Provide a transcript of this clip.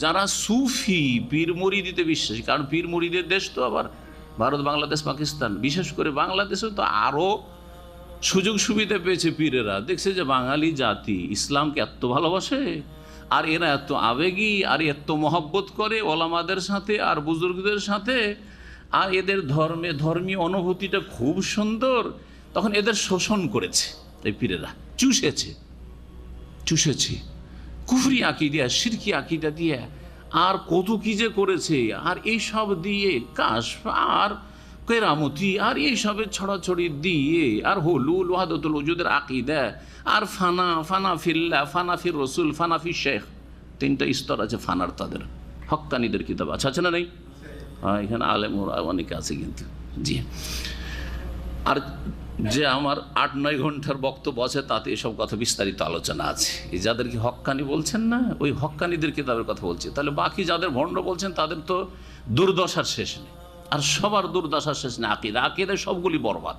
যারা সুফি পীর মুরিদিতে বিশ্বাসী, কারণ পীর মুরিদের দেশ তো আবার ভারত, বাংলাদেশ, পাকিস্তান, বিশেষ করে বাংলাদেশে তো আরও সুযোগ সুবিধা পেয়েছে পীরেরা। দেখছে যে বাঙালি জাতি ইসলামকে এত ভালোবাসে, আর এরা এত আবেগী, আর এত মহব্বত করে ওলামাদের সাথে আর বুজুর্গদের সাথে, আর এদের ধর্মীয় অনুভূতিটা খুব সুন্দর, তখন এদের শোষণ করেছে এই পীরেরা, চুষেছে কুফরি আকিদা, শিরকি আকিদা দিয়ে, আর কত কি যে করেছে। আর এইসব দিয়ে কাশফ আর কেরামতি আর এইসবের ছড়াছড়ি দিয়ে, আর হুলুল ওয়াহদাতুল ওজুদের আকিদা, আর ফানা ফিল্লাহ, ফানা ফির রসুল, ফানা ফির শেখ, তিনটা স্তর আছে ফানার। তাদের হক্কানিদের কিতাব আছে না নেই? হ্যাঁ, এখানে আলেম অনেকে আছে কিন্তু। জি, আর যে আমার 8-9 ঘন্টার বক্তব্য আছে তাতে এসব কথা বিস্তারিত আলোচনা আছে। এই যাদেরকে হক্কানি বলছেন না, ওই হক্কানিদের কিতাবের কথা বলছি। তাহলে বাকি যাদের ভণ্ড বলছেন তাদের তো দুর্দশার শেষ নেই, আর সবার দুর্দশার শেষ নেই। আকিদায় সবগুলি বরবাদ।